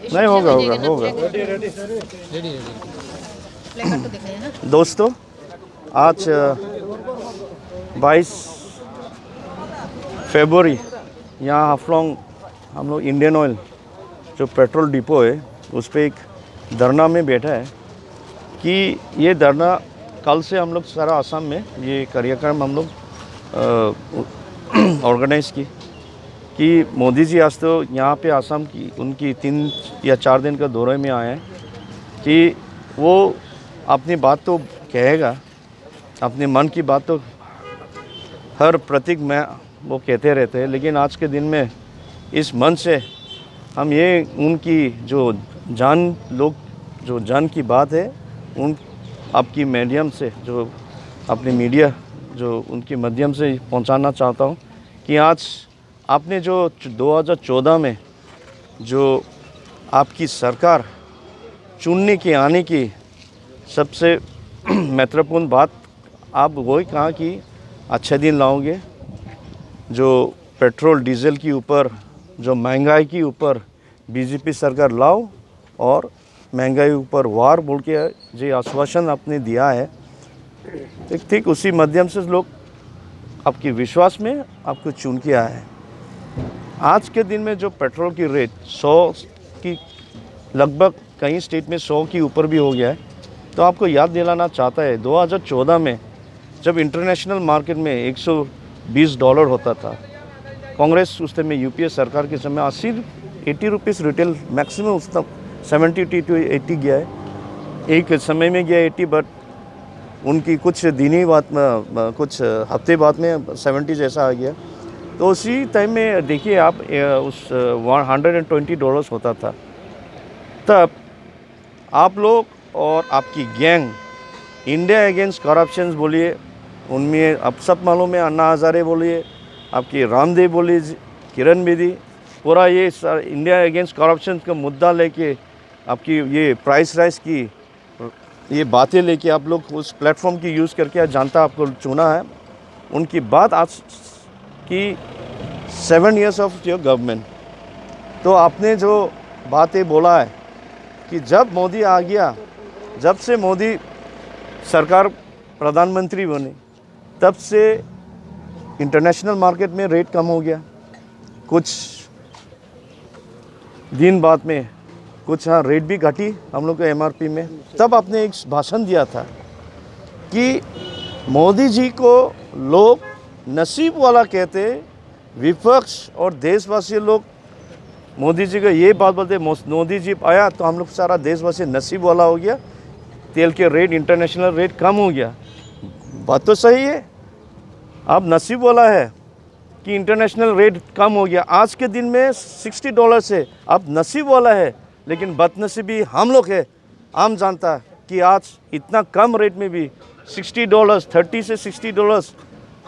नहीं होगा होगा होगा। दोस्तों, आज 22 फरवरी यहाँ हाफलोंग हम लोग इंडियन ऑयल जो पेट्रोल डिपो है उस पर एक धरना में बैठा है कि ये धरना कल से हम लोग सारा असम में ये कार्यक्रम हम लोग ऑर्गेनाइज़ की कि मोदी जी आज तो यहाँ पे असम की उनकी 3 या 4 दिन का दौरे में आए हैं कि वो अपनी बात तो कहेगा, अपने मन की बात तो हर प्रतीक में वो कहते रहते हैं, लेकिन आज के दिन में इस मन से हम ये उनकी जो जान की बात है उन आपकी मीडियम से जो अपने मीडिया जो उनके माध्यम से पहुंचाना चाहता हूं कि आज आपने जो 2014 में जो आपकी सरकार चुनने की आने की सबसे महत्वपूर्ण बात आप वही कहा कि अच्छे दिन लाओगे, जो पेट्रोल डीजल के ऊपर जो महंगाई के ऊपर बीजेपी सरकार लाओ और महंगाई ऊपर वार बोल के जो आश्वासन आपने दिया है, ठीक उसी माध्यम से लोग आपके विश्वास में आपको चुन के आए हैं। आज के दिन में जो पेट्रोल की रेट 100 की लगभग कई स्टेट में 100 के ऊपर भी हो गया है, तो आपको याद दिलाना चाहता है 2014 में जब इंटरनेशनल मार्केट में $120 होता था, कांग्रेस उस समय यूपीए सरकार के समय 80 रुपीज़ रिटेल मैक्सिमम उस तक 70 to 80 गया है, एक समय में गया 80, बट उनकी कुछ दिन ही बाद में कुछ हफ्ते बाद में 70 जैसा आ गया। तो उसी टाइम में देखिए आप उस $120 होता था, तब आप लोग और आपकी गैंग इंडिया अगेंस्ट करप्शन बोलिए, उनमें अब सब मालूम है, अन्ना हज़ारे बोलिए, आपकी रामदेव बोलिए, किरण बेदी, पूरा ये इंडिया अगेंस्ट करप्शन का मुद्दा लेके आपकी ये प्राइस राइज की ये बातें लेके आप लोग उस प्लेटफॉर्म की यूज़ करके जनता आपको चुना है। उनकी बात आज की 7 years ऑफ योर गवर्नमेंट, तो आपने जो बातें बोला है कि जब मोदी आ गया, जब से मोदी सरकार प्रधानमंत्री बने, तब से इंटरनेशनल मार्केट में रेट कम हो गया, कुछ दिन बाद में कुछ रेट भी घटी हम लोग के एमआरपी में। तब आपने एक भाषण दिया था कि मोदी जी को लोग नसीब वाला कहते, विपक्ष और देशवासी लोग मोदी जी को ये बात बोलते, मोदी जी आया तो हम लोग सारा देशवासी नसीब वाला हो गया, तेल के रेट इंटरनेशनल रेट कम हो गया। बात तो सही है, अब नसीब वाला है कि इंटरनेशनल रेट कम हो गया। आज के दिन में $60 से अब नसीब वाला है, लेकिन बदनसीबी हम लोग है। आम जानता है कि आज इतना कम रेट में भी $60, 30 से $60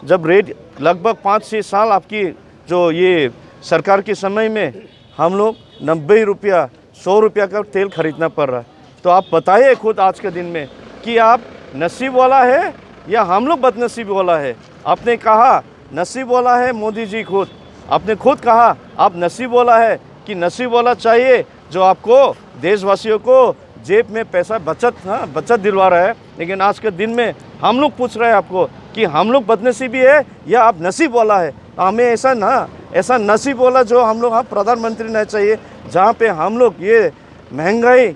जब रेट लगभग 5-6 साल आपकी जो ये सरकार के समय में हम लोग 90 रुपया 100 रुपया का तेल खरीदना पड़ रहा है। तो आप बताइए खुद आज के दिन में कि आप नसीब वाला है या हम लोग बदनसीब वाला है। आपने कहा नसीब वाला है, मोदी जी खुद आपने खुद कहा आप नसीब वाला है कि नसीब वाला चाहिए जो आपको देशवासियों को जेब में पैसा बचत दिलवा रहा है। लेकिन आज के दिन में हम लोग पूछ रहे हैं आपको कि हम लोग बदनसीबी है या आप नसीब वाला है। हमें ऐसा नसीब वाला जो हम लोग प्रधानमंत्री नहीं चाहिए, जहाँ पे हम लोग ये महंगाई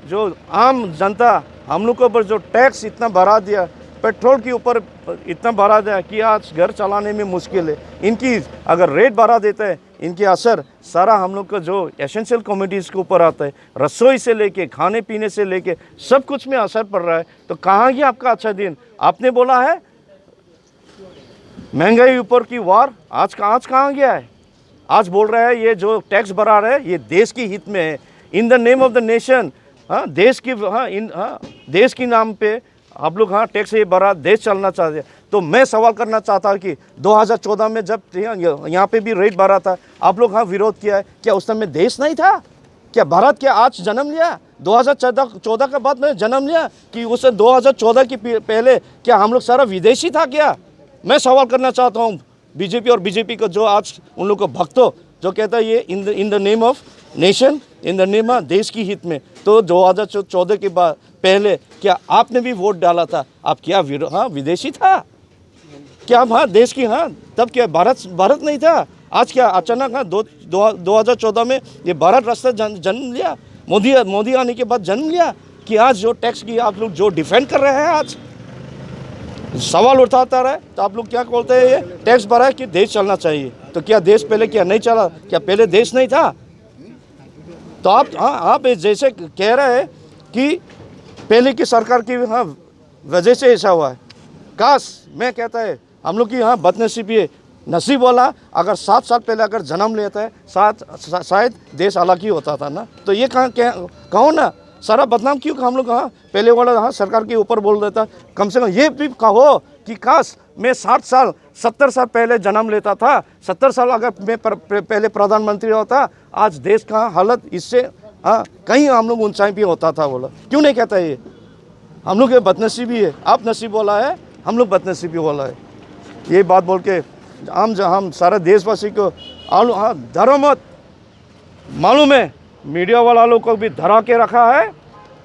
जो आम जनता हम लोग के ऊपर जो टैक्स इतना बढ़ा दिया, पेट्रोल के ऊपर इतना बढ़ा दिया कि आज घर चलाने में मुश्किल है। इनकी अगर रेट बढ़ा देते हैं, इनकी असर सारा हम लोग का जो एसेंशियल कमोडिटीज़ के ऊपर आता है, रसोई से लेके खाने पीने से लेके सब कुछ में असर पड़ रहा है। तो कहाँ गया आपका अच्छा दिन? आपने बोला है महंगाई ऊपर की वार, आज कहाँ गया है? आज बोल रहा है ये जो टैक्स बढ़ा रहा है ये देश की हित में है, in the name of the nation. देश की नाम पे आप लोग टैक्स ये बढ़ा, देश चलना चाहते हैं। तो मैं सवाल करना चाहता हूँ कि 2014 में जब यहाँ पे भी रेट बढ़ा था, आप लोग विरोध किया है, क्या उस समय देश नहीं था? क्या भारत क्या आज जन्म लिया? 2014 के बाद में जन्म लिया कि उस 2014 की पहले क्या हम लोग सारा विदेशी था क्या? मैं सवाल करना चाहता हूँ बीजेपी और बीजेपी को, जो आज उन लोग को भक्तों जो कहता है ये in the name of nation in the name देश की हित में। तो 2014 के बाद पहले क्या आपने भी वोट डाला था? आप क्या विदेशी था क्या? हाँ देश की, हाँ तब क्या भारत नहीं था? आज क्या अचानक 2014 में ये भारत राष्ट्र जन्म लिया? मोदी आने के बाद जन्म लिया कि आज जो टैक्स की आप लोग जो डिफेंड कर रहे हैं, आज सवाल उठाता रहे तो आप लोग क्या बोलते हैं? ये टैक्स भरा है कि देश चलना चाहिए। तो क्या देश पहले क्या नहीं चला? क्या पहले देश नहीं था? तो आप जैसे कह रहे हैं कि पहले की सरकार की वजह से ऐसा हुआ है। काश मैं कहता है हम लोग की बदनसीबी है, नसीब वाला अगर 7 साल पहले अगर जन्म लेता है शायद देश अलग ही होता था ना। तो ये कहो ना, सारा बदनाम क्यों हम लोग पहले वाला सरकार के ऊपर बोल देता? कम से कम ये भी कहो कि काश मैं 70 साल पहले जन्म लेता था, 70 साल अगर मैं पहले प्रधानमंत्री होता, आज देश का हालत इससे कहीं हम लोग ऊंचाई भी होता था। बोला क्यों नहीं कहता? ये हम लोग बदनसीबी है। आप नसीब वाला है, हम लोग बदनसीबी वाला है। ये बात बोल के हम सारे देशवासी को धर्म मत मालूम है, मीडिया वाला लोग को भी धरा के रखा है,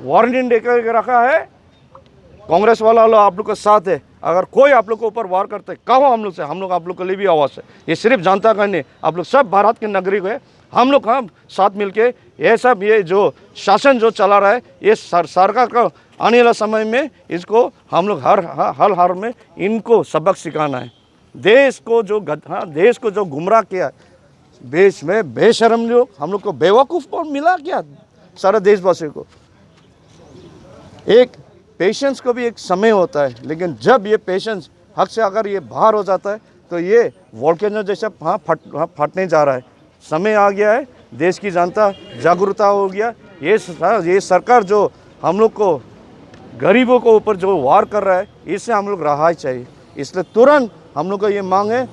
वार्निंग दे के रखा है। कांग्रेस वाला लोग आप लोग के साथ है। अगर कोई आप लोग के ऊपर वार करते कहो हम लोग से, हम लोग आप लोग के लिए भी आवाज़ है। ये सिर्फ जनता का नहीं, आप लोग सब भारत के नागरिक है। हम लोग साथ मिलके ये सब ये जो शासन जो चला रहा है, ये सरकार का आने वाला समय में इसको हम लोग हर में इनको सबक सिखाना है। देश को जो गुमराह किया, देश में बेशरम लोग हम लोग को बेवकूफ़ मिला क्या? सारा देशवासियों को एक पेशेंस को भी एक समय होता है, लेकिन जब ये पेशेंस हद से अगर ये बाहर हो जाता है तो ये वोल्केनो जैसा फटने जा रहा है। समय आ गया है, देश की जनता जागरूकता हो गया। ये सरकार जो हम लोग को गरीबों को ऊपर जो वार कर रहा है, इससे हम लोग राहत चाहिए। इसलिए तुरंत हम लोग को ये मांग है,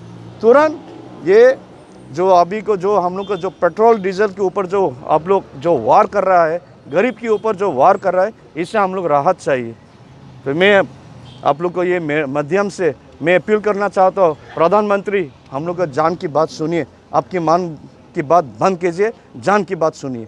तुरंत ये जो अभी को जो हम लोग को जो पेट्रोल डीजल के ऊपर जो आप लोग जो वार कर रहा है, गरीब के ऊपर जो वार कर रहा है, इससे हम लोग राहत चाहिए। तो मैं आप लोग को ये माध्यम से मैं अपील करना चाहता हूँ, प्रधानमंत्री हम लोग का जान की बात सुनिए, आपकी मान की बात बंद कीजिए, जान की बात सुनिए।